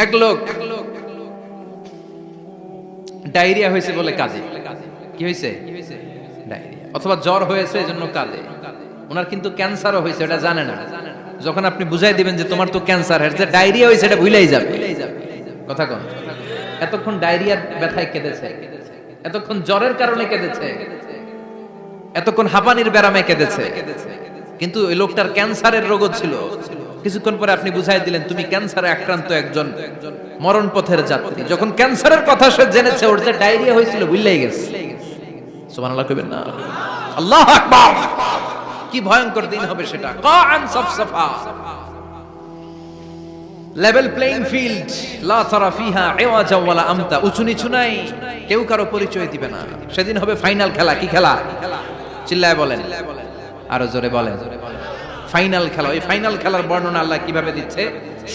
এক লোক ডায়রিয়া হয়েছে বলে কাঁদে। কি হয়েছে? ডায়রিয়া অথবা জ্বর হয়েছে এজন্য কাঁদে। ওনার কিন্তু ক্যান্সারও হয়েছে, এটা জানে না। যখন আপনি বুঝাই দিবেন যে তোমার তো ক্যান্সার, যে ডায়রিয়া হয়েছে এটা ভুলেই যাবে। কথা কন, এতক্ষণ ডায়রিয়ার ব্যথায় কেঁদেছে, এতক্ষণ জ্বরের কারণে কেঁদেছে, এতক্ষণ হাঁপানির ব্যারামে কেঁদেছে, কিন্তু ওই লোকটার ক্যান্সারের রোগ ছিল। কিছুক্ষণ পরে আপনি বুঝাই দিলেন তুমি ক্যান্সারে আক্রান্ত একজন মরণ পথের যাত্রী। যখন ক্যান্সারের কথা সে জেনেছে, ওর যে ডায়রিয়া হয়েছিল ভুলেই গেছে। সুবহানাল্লাহ কইবেন না? আল্লাহু আকবার। কি ভয়ঙ্কর দিন হবে সেটা। কাআন সাফসাফা, লেভেল প্লেইং ফিল্ড, লা তারা ফিহা ইওয়াজা ওয়ালা আমতা। উঁচু নিচু নাই, কেউ কারো পরিচয় দিবে না। সেদিন হবে ফাইনাল খেলা। কি খেলা? চিল্লায় বলেন, আরো জোরে বলেন। ফাইনাল খেলা। ওই ফাইনাল খেলার বর্ণনা আল্লাহ কিভাবে দিচ্ছে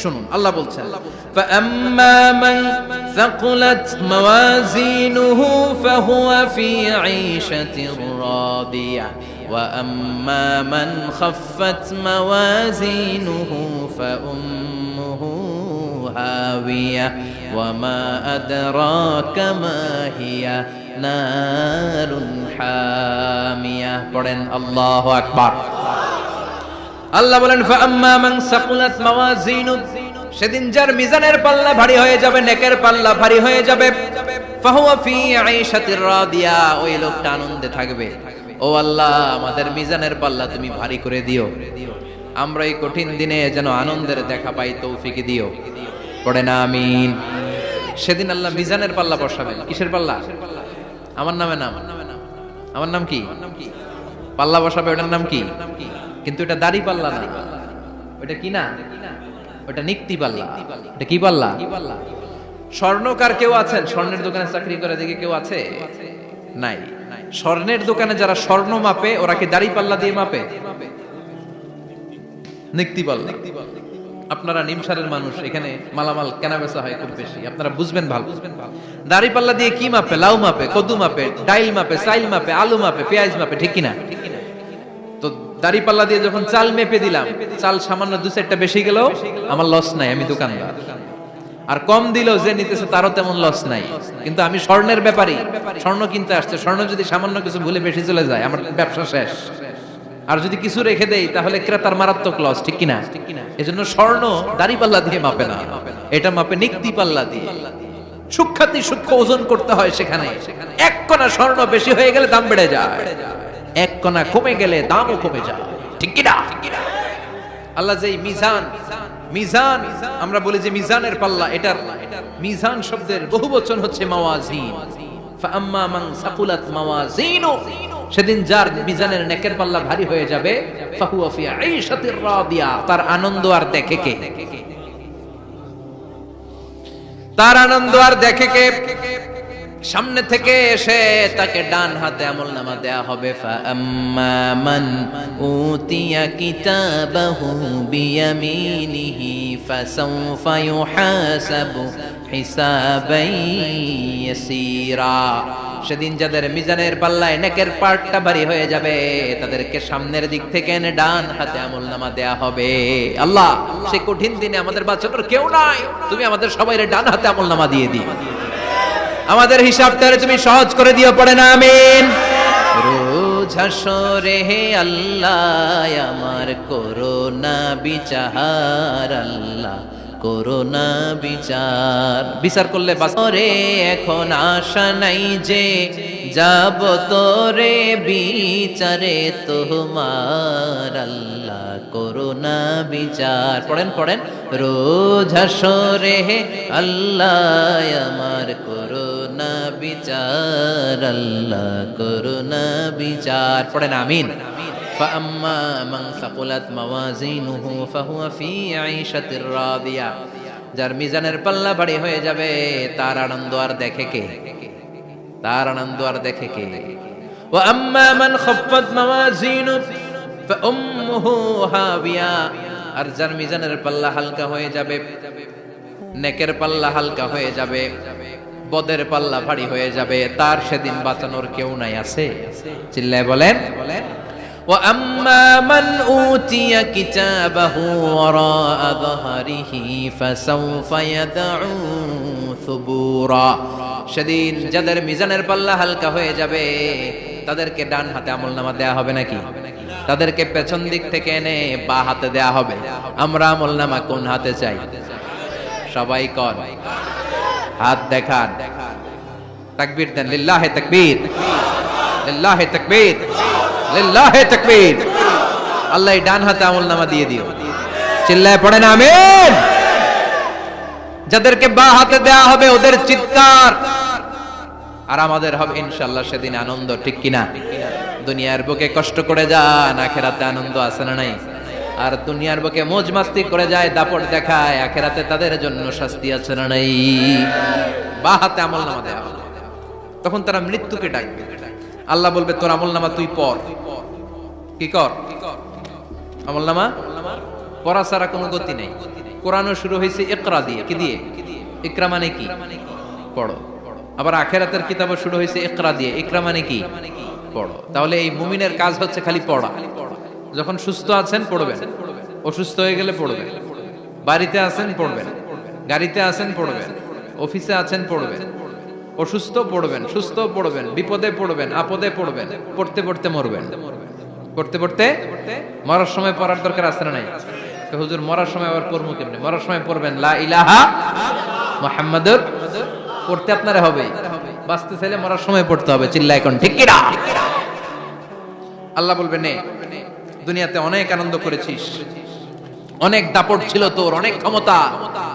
শুনুন। আল্লাহ বলছেন, ফাআম্মা মান সাকুলাত মাওয়াজিনুহু ফাহুয়া ফি ঈশাতির রাদিয়া ওয়া আম্মা মান খাফফাত মাওয়াজিনুহু ফাউম্মুহু হাওিয়া ওয়া মা আদরাকা মা হিয়া নারুন হামিয়া। পড়েন আল্লাহু আকবার। আল্লাহ বলেন, ফাআম্মা মান সাকুলাত মাওয়াজিনু, সেদিন যার মিজানের পাল্লা ভারী হয়ে যাবে, নেকের পাল্লা ভারী হয়ে যাবে, ফাহুয়া ফি ঈশাতির রাদিয়া, ওই লোকটা আনন্দে থাকবে। ও আল্লাহ, আমাদের মিজানের পাল্লা তুমি ভারী করে দিও, আমরা এই কঠিন দিনে যেন আনন্দের দেখা পাই, তৌফিক দিও। পড়ে না আমিন। সেদিন আল্লাহ মিজানের পাল্লা বসাবেন। কিসের পাল্লা? আমার নামে নাম। আমার নাম কি? পাল্লা বসাবে, ওটার নাম কি? কিন্তু এটা দাড়ি পাল্লা না, ওটা কি না, ওটা নিক্তি পাল্লা। এটা কি পাল্লা? স্বর্ণকার কেউ আছেন? স্বর্ণের দোকানে চাকরি করে দেখে কেউ আছে? নাই। স্বর্ণের দোকানে যারা স্বর্ণ মাপে, ওরা কি দাড়ি পাল্লা দিয়ে মাপে? নিক্তি পাল্লা। আপনারা নিমসারের মানুষ, এখানে মালামাল কেনা বেচা হয় খুব বেশি, আপনারা বুঝবেন ভালো। দাড়ি পাল্লা দিয়ে কি মাপে? লাউ মাপে, কদু মাপে, ডাইল মাপে, চাইল মাপে, আলু মাপে, পেঁয়াজ মাপে, ঠিক কিনা? তো দাড়ি পাল্লা দিয়ে যখন চাল মেপে দিলাম, চাল সামান্য দু চারটা বেশি গেল, আমার লস নাই, আমি দোকানদার। আর কম দিল, যে নিতেছে তারও তেমন লস নাই। কিন্তু আমি স্বর্ণের ব্যাপারী, স্বর্ণ কিনতে আসছে, স্বর্ণ যদি সামান্য কিছু ভুলে বেশি চলে যায়, আমার ব্যবসা শেষ। আর যদি কিছু রেখে দেই, তাহলে ক্রেতার মারাত্মক লস, ঠিক কিনা? এজন্য স্বর্ণ দাড়ি পাল্লা দিয়ে মাপে না, এটা মাপে নিক্তি পাল্লা দিয়ে। সূক্ষ্মাতি সূক্ষ্ম ওজন করতে হয় সেখানে। এক কণা স্বর্ণ বেশি হয়ে গেলে দাম বেড়ে যায়, এক কণা কমে গেলে দামও কমে যায়, ঠিক কিনা? আল্লাহ যে মিজান, মিজান আমরা বলি যে মিজানের পাল্লা, এটার মিজান শব্দের বহুবচন হচ্ছে মাওয়াজিন। ফাআম্মা মান সাকুলাত মাওয়াজিনু, সেদিন যার মিজানের নেকের পাল্লা ভারী হয়ে যাবে, ফাহুয়া ফি ঈশাতির রাদিয়া, তার আনন্দ আর দেখে কে? তার আনন্দ আর দেখে কে? সামনে থেকে এসে তাকে ডান হাতে আমলনামা দেয়া হবে। ফাআম্মা মান উতিয়া কিতাবাহু বিয়ামিনিহি ফাসাউফা ইউহাসাবু হিসাবান ইয়াসীরা। সেদিন যাদের মিজানের পাল্লায় নেকের পার্টটা ভারী হয়ে যাবে, তাদেরকে সামনের দিক থেকে এনে ডান হাতে আমলনামা দেয়া হবে। আল্লাহ, সেই কঠিন দিনে আমাদের বাঁচানোর কেউ নাই, তুমি আমাদের সবাইরে ডান হাতে আমলনামা দিয়ে দিও, আমাদের হিসাবটারে তুমি সহজ করে দিও। পড়ে না আমিন। রোজ হাসরে হে আল্লাহ আমার করোনা বিচার, আল্লাহ করোনা বিচার। বিচার করলে বাসরে এখন আশা নাই যে যাব তোরে বিচারে তোমার, আল্লাহ করোনা বিচার। পড়েন পড়েন। রোজ হাসরে হে আল্লাহ আমার করোনা বিচার, আল্লাহ করোনা বিচার। পড়েন আমিন। ফাআম্মা মান সাকুলাত মাওয়াজিনুহু ফাহুয়া ফি ঈশাতির রাদিয়া, যার মিজানের পাল্লা ভারী হয়ে যাবে, তার আনন্দ আর দেখে কে? তার আনন্দ আর দেখে কে? ওয়া আম্মা মান খাফফাত মাওয়াজিনু ফাউম্মুহু হাবিয়া, আর যার মিজানের পাল্লা হালকা হয়ে যাবে, নেকের পাল্লা হালকা হয়ে যাবে, বদের পাল্লা ভারী হয়ে যাবে, তার সেদিন বাঁচানোর কেউ নাই। আছে? চিল্লায় বলেন। وأما من أوتي كتابه وراء ظهره فسوف يدعو ثبورا সেদিন যাদের মিজানের পাল্লা হালকা হয়ে যাবে তাদেরকে ডান হাতে আমলনামা দেয়া হবে নাকি? তাদেরকে পেছন দিক থেকে এনে বা হাতে দেয়া হবে। আমরা আমলনামা কোন হাতে চাই? সবাই কোন হাত দেখান, তাকবীর দেন, লিল্লাহি তাকবীর, লিল্লাহি তাকবীর, লিল্লাহি তাকবীর। আল্লাহ ডান হাতে আমলনামা দিয়ে দিও, চিল্লায় পড়েন আমিন। যাদেরকে বা হাতে দেয়া হবে ওদের চিৎকার আর আমাদের হবে ইনশাআল্লাহ সেদিন আনন্দ, ঠিক কিনা? দুনিয়ার বুকে কষ্ট করে যান, আখিরাতে আনন্দ আছে না নাই? আর দুনিয়ার বুকে মौज মাস্তি করে যায়, দাপট দেখায়, আখিরাতে তাদের জন্য শাস্তি আছে না নাই? বা হাতে আমলনামা দেয়া হবে। তখন তারা মৃত্যুকে ডাকবে, আল্লাহ বলবে তোর আমলনামা তুই পড়। কি কর? আমলনামা পড়া ছাড়া কোনো গতি নেই। কোরআনও শুরু হয়েছে ইকরা দিয়ে। কি দিয়ে? ইকরা মানে কি? পড়ো। আবার আখিরাতের কিতাবও শুরু হয়েছে ইকরা দিয়ে। ইকরা মানে কি? পড়ো। তাহলে এই মুমিনের কাজ হচ্ছে খালি পড়া। যখন সুস্থ আছেন পড়বেন, অসুস্থ হয়ে গেলে পড়বেন, বাড়িতে আছেন পড়বেন, গাড়িতে আছেন পড়বেন, অফিসে আছেন পড়বেন, অসুস্থ পড়বেন, সুস্থ পড়বেন, বিপদে পড়বেন, আপদে পড়বেন, পড়তে পড়তে মরবেন। পড়তে পড়তে মরার সময় পড়ার দরকার আছে না নাই? হুজুর মরার সময় আবার পড়বো কেমনে? মরার সময় পড়বেন লা ইলাহা মুহাম্মাদুর, পড়তে আপনারে হবে। বাঁচতে চাইলে মরার সময় পড়তে হবে, চিল্লা এখন ঠিক কি না? আল্লাহ বলবে নে, দুনিয়াতে অনেক আনন্দ করেছিস, অনেক দাপট ছিল তোর, অনেক ক্ষমতা,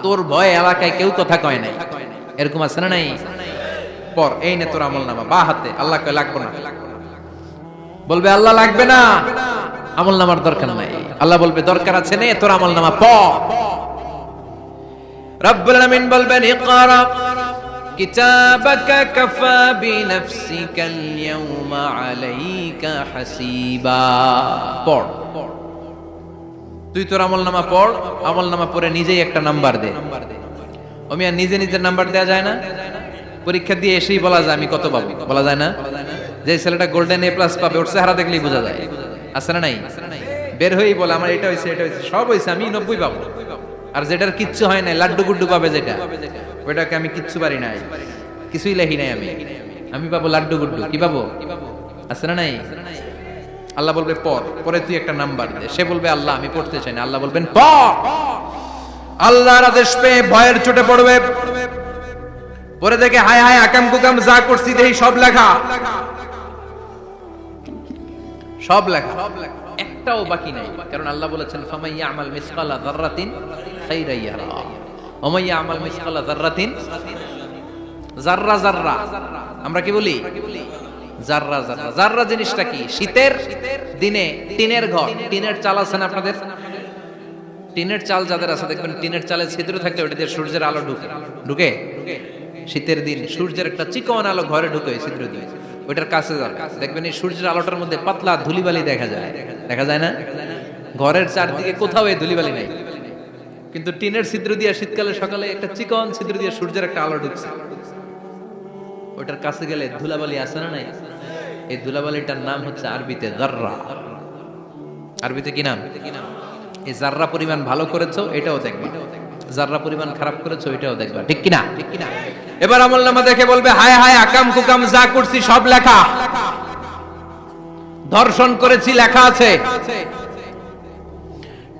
তোর ভয়ে এলাকায় কেউ কথা কয় নাই, এরকম আছে না নাই? পর এই নে তোর আমলনামা বা হাতে। আল্লাহ কয় লাগবে না। বলবে আল্লাহ লাগবে না, আমলনামার দরকার নাই। আল্লাহ বলবে দরকার আছে, নে তোর আমলনামা পড়। রব্বুল আলামিন বলবেন ইকরা কিতাবাকা কাফা বিনাফসিকাল ইয়াওমা আলাইকা হাসিবা। পড়, তুই তোর আমলনামা পড়। আমলনামা পড়ে নিজেই একটা নাম্বার দে। ওমিয়া নিজে নিজের নাম্বার দেয়া যায় না? পরীক্ষা দিয়ে এসেই বলা যায় আমি কত পাবো, বলা যায় না? যে ছেলেটা গোল্ডেন এ প্লাস পাবে ওর চেহারা দেখলেই বোঝা যায়, আছে না নাই? বের হয়েই বলে আমার এটা হয়েছে, এটা হয়েছে, সব হয়েছে, আমি 90 পাবো। আর যেটার কিচ্ছু হয় নাই, লাড্ডু গুড্ডু পাবে যেটা, ওইটাকে আমি কিচ্ছু পারি নাই, কিছুই লেখি নাই, আমি পাবো লাড্ডু গুড্ডু। কি পাবো? আছে না নাই? আল্লাহ বলবে পড়, পরে তুই একটা নাম্বার দে। সে বলবে আল্লাহ আমি পড়তে চাই না। আল্লাহ বলবেন পড়। আল্লাহর আদেশ পেয়ে ভয়ের চোটে পড়বে, পরে দেখে হায় হায় আকাম কুকাম যা করছি দেখি সব লেখা, সব লেখা, একটাও বাকি নাই। কারণ আল্লাহ বলেছেন ফামাইয়া আমাল মিসকালা যাররাতিন খাইরান ইয়ারা ওয়া মাইয়া আমাল মিসকালা যাররাতিন, যাররা যাররা আমরা কি বলি? যাররা যাররা। যাররা জিনিসটা কি? শীতের দিনে টিনের ঘর, টিনের চাল আছে না আপনাদের? টিনের চাল যাদের আছে দেখবেন টিনের চালে ছিদ্র থাকলে ওটা দিয়ে সূর্যের আলো ঢুকে, ঢুকে শীতের দিন সূর্যের একটা চিকন আলো ঘরে ঢুকে ছিদ্র দিয়ে, ওইটার কাছে যান দেখবেন এই সূর্যের আলোটার মধ্যে পাতলা ধুলিবালি দেখা যায়, দেখা যায় না? ঘরের চারদিকে কোথাও এই ধুলিবালি নাই, কিন্তু টিনের ছিদ্র দিয়ে শীতকালে সকালে একটা চিকন ছিদ্র দিয়ে সূর্যের একটা আলো ঢুকছে, ওইটার কাছে গেলে ধুলাবালি আছে না নাই? এই ধুলাবালিটার নাম হচ্ছে আরবিতে যাররা। আরবিতে কি নাম? এই যাররা পরিমাণ ভালো করেছো এটাও দেখবা, যাররা পরিমাণ খারাপ করেছো এটাও দেখবা, ঠিক কিনা? এবার আমলনামা দেখে বলবে হায় হায় আকাম কুকাম যা করছি সব লেখা, ধর্ষণ করেছি লেখা আছে,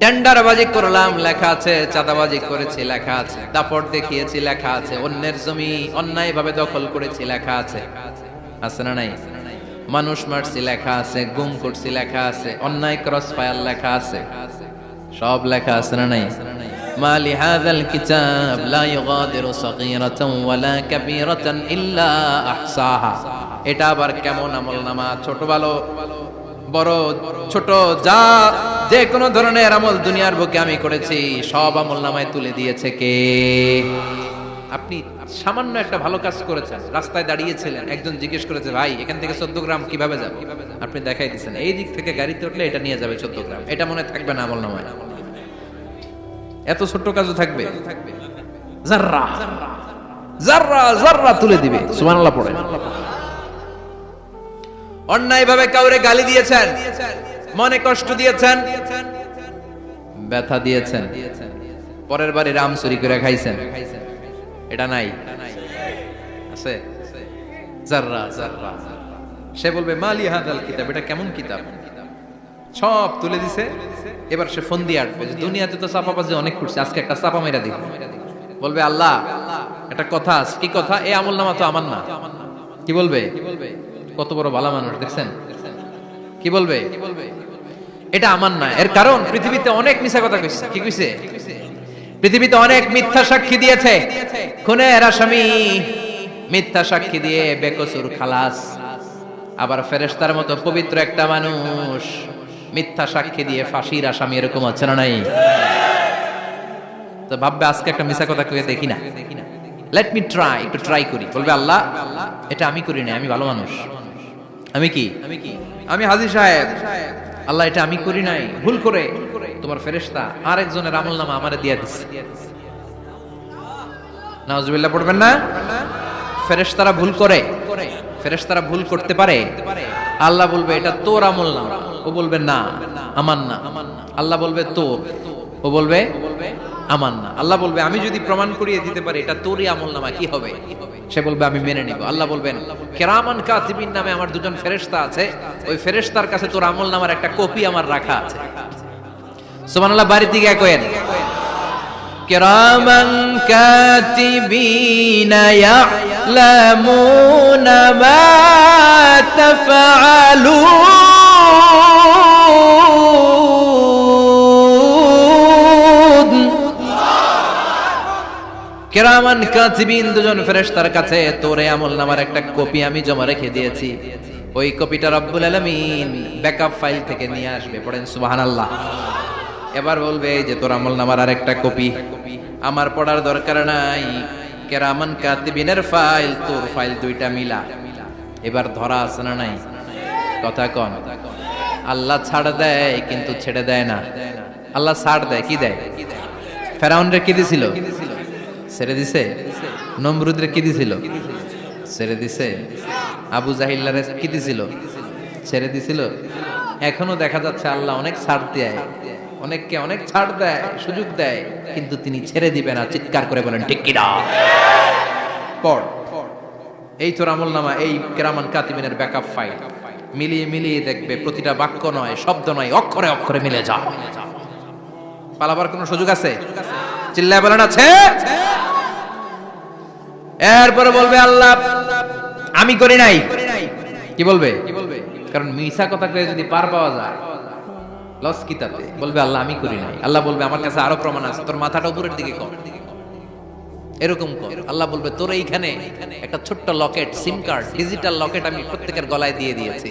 টেন্ডারবাজি করলাম লেখা আছে, চাঁদাবাজি করেছি লেখা আছে, দাপট দেখিয়েছি লেখা আছে, অন্যের জমি অন্যায়ভাবে দখল করেছি লেখা আছে, আছে না নাই? মানুষ মারছি লেখা আছে, গুম করছি লেখা আছে, অন্যায় ক্রস ফায়ার লেখা আছে, সব লেখা আছে না নাই? মা লিহাযাল কিতাব লা ইউগাদিরু সাগীরাতান ওয়ালা কাবীরাতান ইল্লা আহসাহা। এটা আবার কেমন আমলনামা? ছোট ভালো বড় ছোট যা যে কোনো ধরনের আমল দুনিয়ার বুকে আমি করেছি সব আমলনামায় তুলে দিয়েছে কে? আপনি সামান্য একটা ভালো কাজ করেছেন, রাস্তায় দাঁড়িয়েছিলেন, একজন জিজ্ঞেস করেছে ভাই এখান থেকে 14 গ্রাম কিভাবে যাবে, আপনি দেখাই দিয়েছেন এই দিক থেকে গাড়িতে উঠলে এটা নিয়ে যাবে 14 গ্রাম, এটা মনে থাকবে না আমলনামায়? এত ছোট্ট কাজও থাকবে? যাররা যাররা যাররা তুলে দিবে। সুবহানাল্লাহ পড়ে। অন্যায়ভাবে কাউরে গালি দিয়েছেন, মনে কষ্ট দিয়েছেন, ব্যথা দিয়েছেন, পরের বাড়ি রাম চুরি করে খাইছেন, এটা নাই আছে? জাররা জাররা। সে বলবে মালি হাদাল কিতাব, এটা কেমন কিতাব? সব তুলে দিছে। এবার সে ফোন দিয়ে আসবে, দুনিয়াতে তো চাপাবাজি অনেক করছে, আজকে একটা চাপা মেরা দিই। বলবে আল্লাহ একটা কথা আছে। কি কথা? এই আমলনামা তো আমার না। কি বলবে? কত বড় ভালো মানুষ দেখছেন? কি বলবে? এটা আমার না। এর কারণ পৃথিবীতে অনেক মিথ্যা কথা কইছে। কি কইছে? পৃথিবীতে অনেক মিথ্যা সাক্ষী দিয়েছে, খুনের আসামি মিথ্যা সাক্ষী দিয়ে বেকসুর খালাস। আবার ফেরেশতার মতো পবিত্র একটা মানুষ মিথ্যা সাক্ষী দিয়ে ফাঁসির আসামি, এরকম হচ্ছে না নাই? তো ভাববে আজকে একটা মিথ্যা কথা কয়ে দেখি না, লেট মি ট্রাই, একটু ট্রাই করি। বলবে আল্লাহ এটা আমি করি না, আমি ভালো মানুষ। আমি কি? আমি হাজী সাহেব। আল্লাহ এটা আমি করি নাই, ভুল করে তোমার ফেরেশতা আরেকজনের আমলনামা আমারে দিয়ে দিছে। নাউজুবিল্লাহ পড়বেন না? ফেরেশতারা ভুল করে, ফেরেশতারা ভুল করতে পারে। আল্লাহ বলবে এটা তোর আমলনামা, ও বলবে না আমার না। আল্লাহ বলবে তোর, ও বলবে আমার না। আল্লাহ বলবে আমি যদি প্রমাণ করিয়ে দিতে পারি এটা তোরই আমলনামা, কি হবে? সে বলবে আমি মেনে নিব। আল্লাহ বলবেন কিরামান কাতিবিন নামে আমার দুজন ফেরেশতা আছে, ওই ফেরেশতার কাছে তোর আমলনামার একটা কপি আমার রাখা আছে। সুবহানাল্লাহ। বাড়ি থেকে কয়েন কিরামান কাতিবিনা ইয়ালামুনা মা তাফআলুন। কিরামান কাতিবিন দুজন ফেরেশতার কাছে তোর আমলনামার একটা কপি আমি জমা রেখে দিয়েছি। ওই কপিটা রব্বুল আলামিন ব্যাকআপ ফাইল থেকে নিয়ে আসবে। পড়েন সুবহানাল্লাহ। এবার বলবে যে তোর আমলনামার আরেকটা কপি আমার পড়ার দরকার নাই, কিরামান কাতিবিনের ফাইল তোর ফাইল দুইটা মিলা। এবার ধরা আছে না নাই? কথা কন। আল্লাহ ছাড় দেয় কিন্তু ছেড়ে দেয় না। আল্লাহ ছাড় দেয়, কি দেয়? ফেরাউনরে কি দিছিল? ছেড়ে দিছে। নমরুদরে কি দিছিল? ছেড়ে দিছে। আবু জাহিল্লারে কি দিছিল? ছেড়ে দিছিল। এখনো দেখা যাচ্ছে আল্লাহ অনেক ছাড় দেয়, অনেককে অনেক ছাড় দেয়, সুযোগ দেয়, কিন্তু তিনি ছেড়ে দিবে না। চিৎকার করে বলেন ঠিক কি না? পড় এই তোর আমলনামা, এই কিরামান কাতিবিনের ব্যাকআপ ফাইল মিলিয়ে মিলিয়ে দেখবে প্রতিটা বাক্য নয়, শব্দ নয়, অক্ষরে অক্ষরে মিলে যা। পালাবার কোনো সুযোগ আছে? চিল্লায় বলেন আছে। এরপরে বলবে আল্লাহ আমি করি নাই। কি বলবে? কারণ মিথ্যা কথা কয়ে যদি পার পাওয়া যায় লস কি তাতে? বলবে আল্লাহ আমি করি নাই। আল্লাহ বলবে আমার কাছে আরো প্রমাণ আছে, তোর মাথাটা উপরের দিকে কর, এরকম কর। আল্লাহ বলবে তোর এইখানে একটা ছোট্ট লকেট, সিম কার্ড, ডিজিটাল লকেট আমি প্রত্যেকের গলায় দিয়ে দিয়েছি।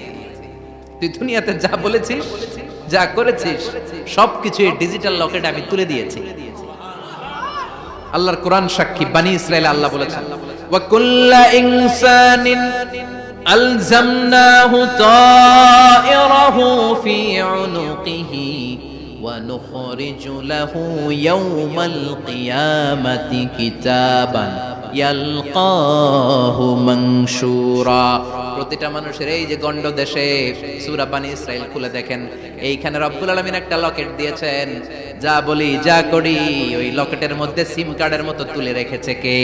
তুই দুনিয়াতে যা বলেছিস, যা করেছিস, সবকিছু এই ডিজিটাল লকেট আমি তুলে দিয়েছি। আল্লাহর কোরআন সাক্ষী, বানি ইসরাইল আল্লাহ বলেছেন ওয়া কুল্লা ইনসানিন আলজামনাহু তায়রাহু ফি উনুকিহি ওয়া নুখরিজু লাহু ইয়াওমাল কিয়ামাতি কিতাবান ইয়ালকাহু মানশুরা। প্রতিটা মানুষের এই যে গন্ড দেশে সূরা বানি ইসরাইল খুলে দেখেন, এইখানে রব্বুল আলামিন একটা লকেট দিয়েছেন। যা বলি যা করি ওই লকেটের মধ্যে সিম কার্ডের মতো তুলে রেখেছে কে?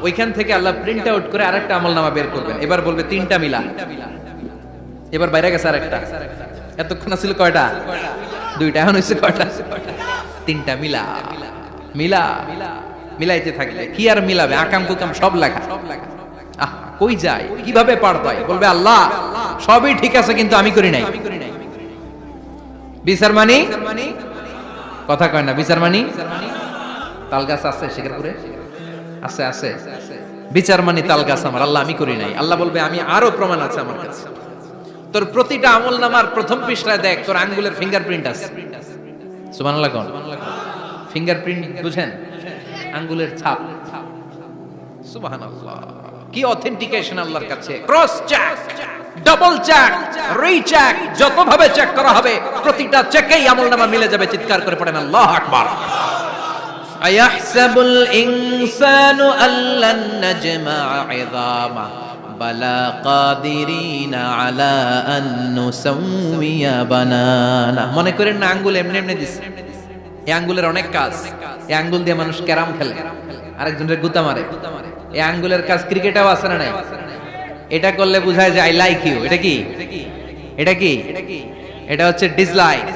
ওইখান থেকে আল্লাহ প্রিন্ট আউট করে আরেকটা আমলনামা বের করবেন। এবার বলবে তিনটা মিলা। এবার বাইরে গেছে আরেকটা। এতক্ষণ ছিল কয়টা? দুইটা। এখন হইছে কয়টা? তিনটা মিলা। মিলা মিলাইতে থাকবে। কি আর মিলাবে? আকাম কুকাম সব লেখা। কই যায়, কিভাবে পার পায়? বলবে আল্লাহ সবই ঠিক আছে কিন্তু আমি করি নাই। বিচার মানি কথা কয় না। বিচার মানি তাল গাছ আছে শিকারপুরে, আছে আছে। বিচার মানি তাল গাছ আমার। আল্লাহ আমি করি নাই। আল্লাহ বলবে আমি আরো প্রমাণ আছে আমার কাছে। তোর প্রতিটা আমলনামার প্রথম পৃষ্ঠায় দেখ তোর আঙ্গুলের ফিঙ্গারপ্রিন্ট আছে। সুবহানাল্লাহ কোন? ফিঙ্গারপ্রিন্ট বুঝেন? আঙ্গুলের ছাপ। সুবহানাল্লাহ। কি অথেন্টিকেশন আল্লাহর কাছে। Cross check, double check, recheck, যত ভাবে চেক করা হবে প্রতিটা চেকেই আমলনামা মিলে যাবে। চিৎকার করে পড়েন আল্লাহু আকবার। আয়াহসাবুল ইনসানু আল্লান নাজমা ইযামা বালা কাদিরিনা আলা আন নুসাউইয়া বানানা। মনে করেন না আঙ্গুল এমনি এমনি দিছে, এই আঙ্গুলের অনেক কাজ। এই আঙ্গুল দিয়ে মানুষ ক্যারাম খেলে, আরেকজনের গুতা মারে। এই আঙ্গুলের কাজ ক্রিকেটেও আছে না নাই? এটা করলে বোঝায় যে আই লাইক ইউ। এটা কি? এটা কি? এটা হচ্ছে ডিসলাইক।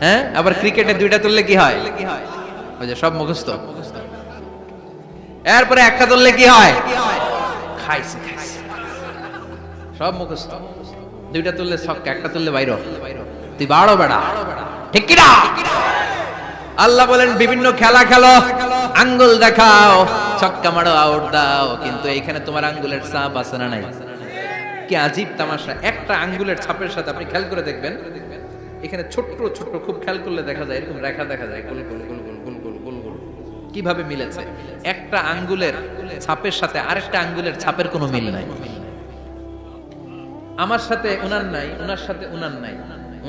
হ্যাঁ, আবার ক্রিকেটে দুইটা তুললে কি হয়? ওই যে সব মুখস্থ। এরপরে একটা তুললে কি হয়? খাইছে খাইছে, সব মুখস্থ। দুইটা তুললে ছক্কা, একটা তুললে বাইরে। তুই বাড়ো বেড়া, ঠিক কি না? আল্লাহ বলেন বিভিন্ন খেলা খেলো, আঙ্গুল দেখাও, ছক্কা মারো, আউট দাও, কিন্তু এইখানে তোমার আঙ্গুলের ছাপ আছে না নাই? কি আজীব তামাশা! একটা আঙ্গুলের ছাপের সাথে আপনি খেয়াল করে দেখবেন, এখানে ছোট্ট ছোট্ট খুব খেয়াল করলে দেখা যায় এরকম রেখা দেখা যায়, গোল গোল গোল গোল গোল গোল গোল গোল। কিভাবে মিলেছে? একটা আঙ্গুলের ছাপের সাথে আরেকটা আঙ্গুলের ছাপের কোনো মিল নাই। আমার সাথে উনার নাই, উনার সাথে উনার নাই,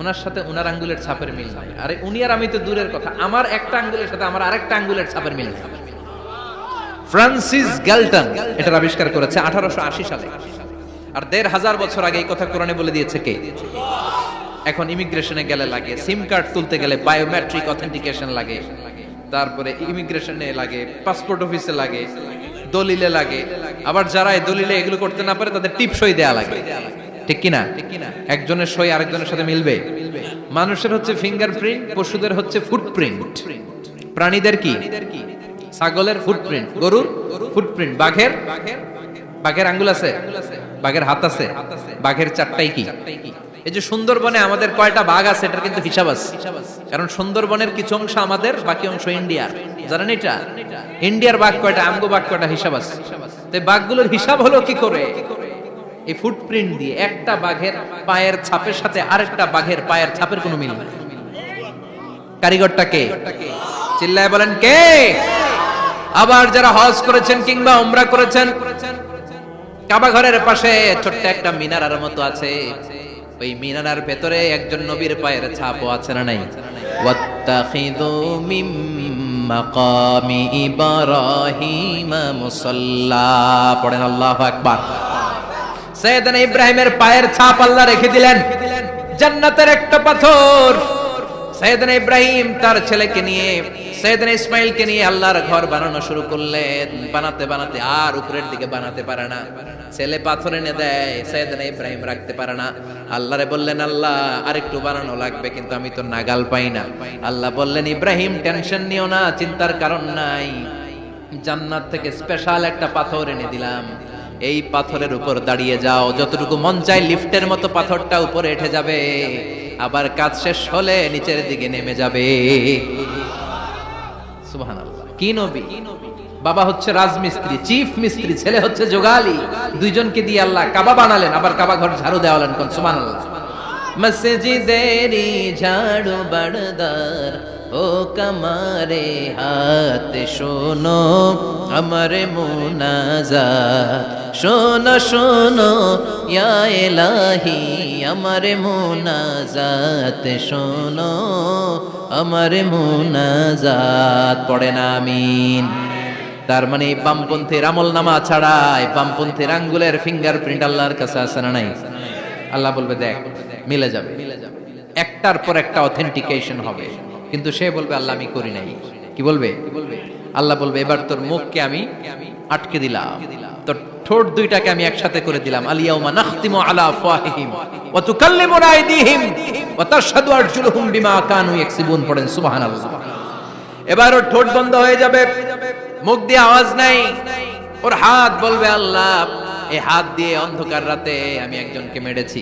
উনার সাথে উনার আঙ্গুলের ছাপের মিল নাই। আরে উনি আর আমি তো দূরের কথা, আমার একটা আঙ্গুলের সাথে আমার আরেকটা আঙ্গুলের ছাপের মিল। ফ্রান্সিস গ্যালটন এটার আবিষ্কার করেছে 1880 সালে। আর 1500 বছর আগে এই কথা কোরআনে বলে দিয়েছে কে? এখন ইমিগ্রেশনে গেলে লাগে, সিম কার্ড তুলতে গেলে বায়োমেট্রিক অথেন্টিকেশন লাগে, তারপরে ইমিগ্রেশনে লাগে, পাসপোর্ট অফিসে লাগে, দলিলে লাগে। আবার যারা এই দলিলে এগুলো করতে না পারে তাদের টিপ সই দেয়া লাগে, ঠিক কি না? একজনের সই আরেকজনের সাথে মিলবে? মানুষের হচ্ছে ফিঙ্গারপ্রিন্ট, পশুদের হচ্ছে ফুটপ্রিন্ট। প্রাণীদের কি? ছাগলের ফুটপ্রিন্ট, গরুর ফুটপ্রিন্ট, বাঘের আঙ্গুল আছে, বাঘের হাত আছে, বাঘের চারটাই কি? এই যে সুন্দরবনে আমাদের কয়টা বাঘ আছে এটার কিন্তু হিসাব আছে, কারণ সুন্দরবনের কিছু অংশ আমাদের, বাকি অংশ ইন্ডিয়ার। জানেন এটা? ইন্ডিয়ার বাঘ কয়টা, আমগো বাঘ কয়টা, হিসাব আছে। তো বাঘগুলোর হিসাব হলো কি করে? এই ফুটপ্রিন্ট দিয়ে। একটা বাঘের পায়ের ছাপের সাথে আরেকটা বাঘের পায়ের ছাপের কোনো মিল নেই। কারিগরটা কে? চিল্লায় বলেন কে? আবার যারা হজ করেছেন কিংবা উমরা করেছেন, কাবা ঘরের পাশে ছোট্ট একটা মিনারার মতো আছে, ওই মিনারার ভেতরে একজন নবীর পায়ের ছাপও আছে না নাই? ওয়াত্তাখিযু মিম মাকামি ইব্রাহিম মুসাল্লা। পড়েন আল্লাহু আকবার। সাইয়েদনা ইব্রাহিমের পায়ের ছাপ আল্লাহ রেখে দিলেন জান্নাতের একটা পাথর। সাইয়েদনা ইব্রাহিম তার ছেলেকে নিয়ে, সাইয়েদনা ইসমাইলকে নিয়ে আল্লাহর ঘর বানানো শুরু করলেন। বানাতে বানাতে আর উপরের দিকে বানাতে পারে না, ছেলে পাথর এনে দেয়, সাইয়েদনা ইব্রাহিম রাখতে পারে না। আল্লাহরে বললেন, আল্লাহ আরেকটু বানানো লাগবে, কিন্তু আমি তো নাগাল পাই না। আল্লাহ বললেন, ইব্রাহিম টেনশন নিও না, চিন্তার কারণ নাই, জান্নাত থেকে স্পেশাল একটা পাথর এনে দিলাম, এই পাথরের উপর দাঁড়িয়ে যাও, যতটুকু মন চায় লিফটের মতো পাথরটা উপরে উঠে যাবে, আবার কাজ শেষ হলে নিচের দিকে নেমে যাবে। সুবহানাল্লাহ। কি নবী! বাবা হচ্ছে রাজমিস্ত্রি, চিফ মিস্ত্রি, ছেলে হচ্ছে যোগালী। দুইজনকে দিয়ে আল্লাহ কাবা বানালেন, আবার কাবা ঘর ঝাড়ু দেওয়ালেন। কোন সুবহানাল্লাহ। মসজিদেরি ঝাড়ু বারদার ও কমারে হাত শোনো আমার মুনাজাত, শোনো শোনো ইয়া ইলাহি আমার মুনাজাত, শোনো আমার মুনাজাত। পড়েন আমিন। তার মানে বামপন্থীর আমল নামা ছাড়াই বামপন্থীর আঙ্গুলের ফিঙ্গারপ্রিন্ট আল্লাহর কাছে আছে না নাই? আল্লাহ বলবে দেখ মিলে যাবে, একটার পর একটা অথেন্টিকেশন হবে, কিন্তু সে বলবে আল্লাহ আমি করি নাই। কি বলবে? আল্লাহ বলবে এবার তোর মুখকে আমি আটকে দিলাম, তোর ঠোঁট দুইটাকে আমি একসাথে করে দিলাম। আলিয়াউমা নাখতিমু আলা আফওয়াহিহিম ওয়া তুকাল্লিমুনা আইদিহিম ওয়া তাশহাদু আরজুলুহুম বিমা কানু ইয়াকসিবুন। পড়েন সুবহানাল্লাহ। এবার ওর ঠোঁট বন্ধ হয়ে যাবে, মুখ দিয়ে আওয়াজ নাই। ওর হাত বলবে আল্লাহ এই হাত দিয়ে অন্ধকার রাতে আমি একজনকে মেরেছি।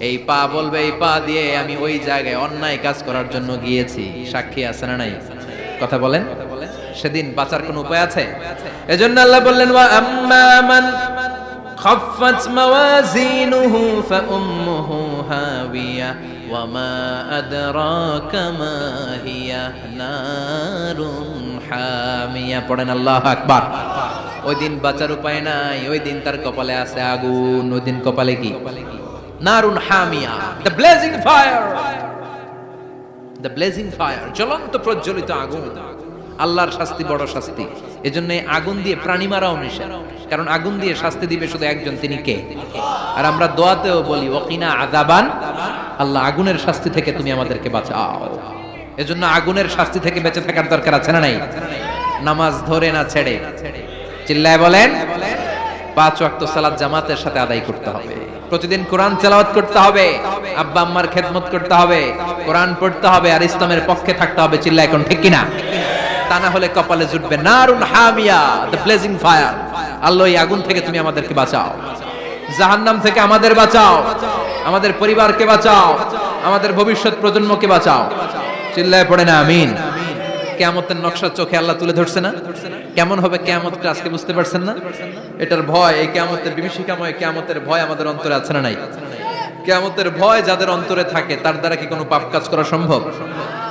এই পা বলবে এই পা দিয়ে আমি ওই জায়গায় অন্যায় কাজ করার জন্য গিয়েছি। সাক্ষী আছে না নাই? কথা বলেন। সেদিন বাঁচার কোন উপায় আছে? এজন্য আল্লাহ বললেন ওয়া আম্মা মান খাফফাত মাওয়াজিনুহু ফাউম্মুহু হাবিয়া ওয়া মা আদরাকা মা হিয়া নারুন হামিয়া। পড়েন আল্লাহু আকবার। ওই দিন বাঁচার উপায় নাই, ওই দিন তার কপালে আছে আগুন। ওই দিন কপালে কি? নারুন হামিয়া, the blazing fire, জ্বলন্ত প্রজ্বলিত আগুন। আল্লাহর শাস্তি বড় শাস্তি। এজন্য আগুন দিয়ে প্রাণী মারাও নিষেধ, কারণ আগুন দিয়ে শাস্তি দিবে শুধু একজন, তিনি কে? আর আমরা দোয়াতেও বলি ওয়াকিনা আযাবান, আল্লাহ আগুনের শাস্তি থেকে তুমি আমাদেরকে বাঁচাও। এজন্য আগুনের শাস্তি থেকে বেঁচে থাকার দরকার আছে না নাই? নামাজ ধরে না ছেড়ে, চিল্লায় বলেন, 5 ওয়াক্ত সালাত জামাতের সাথে আদায় করতে হবে, প্রতিদিন কোরআন তেলাওয়াত করতে হবে, আব্বা আম্মার খেদমত করতে হবে, কোরআন পড়তে হবে, আর ইসলামের পক্ষে থাকতে হবে। চিল্লায় এখন ঠিক কিনা? তা না হলে কপালে জুটবে নারুন হামিয়া, দ্য ব্লেজিং ফায়ার। আল্লাহ এই আগুন থেকে তুমি আমাদেরকে বাঁচাও, জাহান্নাম থেকে আমাদের বাঁচাও, আমাদের পরিবারকে বাঁচাও, আমাদের ভবিষ্যৎ প্রজন্মকে বাঁচাও। চিল্লায় পড়ে না আমিন। কিয়ামতের নকশা চোখে আল্লাহ তুলে ধরছে না? কেমন হবে কিয়ামতটা আজকে বুঝতে পারছেন না? এটার ভয়, এই কিয়ামতের বিভীষিকাময় কিয়ামতের ভয় আমাদের অন্তরে আছে না নাই? কিয়ামতের ভয় যাদের অন্তরে থাকে তার দ্বারা কি কোনো পাপ কাজ করা সম্ভব?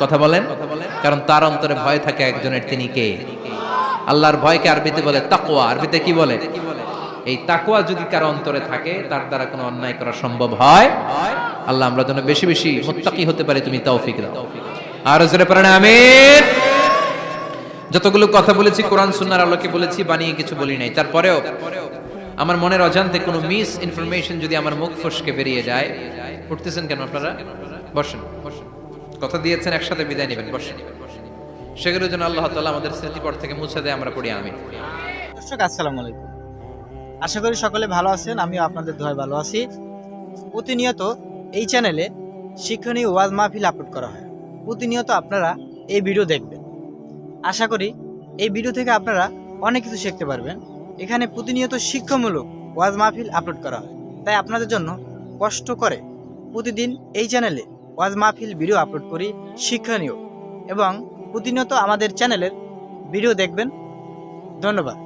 কথা বলেন। কারণ তার অন্তরে ভয় থাকে একজনের, তিনি কে? আল্লাহর ভয়কে আরবিতে বলে তাকওয়া। আরবিতে কি বলে? এই তাকওয়া যদি কারো অন্তরে থাকে তার দ্বারা কোনো অন্যায় করা সম্ভব হয়। আল্লাহ আমরা যেন বেশি বেশি মুত্তাকি হতে পারি, তুমি তৌফিক দাও। আর জোরে পড়েন আমিন। যতগুলো কথা বলেছি কোরআন সুন্নাহর আলোকে বলেছি, বানিয়ে কিছু বলি নাই। তারপরেও আমার মনের অজান্তে কোনো মিস ইনফরমেশন যদি আমার মুখ ফসকে বেরিয়ে যায়, উঠতেছেন কেন আপনারা? বসেন, কথা দিয়েছেন একসাথে বিদায় নেবেন, বসেন। সেগুলোর জন্য আল্লাহ তাআলা আমাদের স্মৃতিপট থেকে মুছে দেয়, আমরা পড়ি আমিন। দর্শক আসসালামু আলাইকুম, আশা করি সকলে ভালো আছেন, আমিও আপনাদের দোয়ায় ভালো আছি। প্রতিনিয়ত এই চ্যানেলে শিক্ষণীয় ওয়াজ মাহফিল আপলোড করা হয়, প্রতিনিয়ত আপনারা এই ভিডিও দেখবেন। আশা করি এই ভিডিও থেকে আপনারা অনেক কিছু শিখতে পারবেন। এখানে প্রতিনিয়ত শিক্ষামূলক ওয়াজ মাহফিল আপলোড করা হয়, তাই আপনাদের জন্য কষ্ট করে প্রতিদিন এই চ্যানেলে ওয়াজ মাহফিল ভিডিও আপলোড করি, শিক্ষণীয়, এবং প্রতিনিয়ত আমাদের চ্যানেলের ভিডিও দেখবেন। ধন্যবাদ।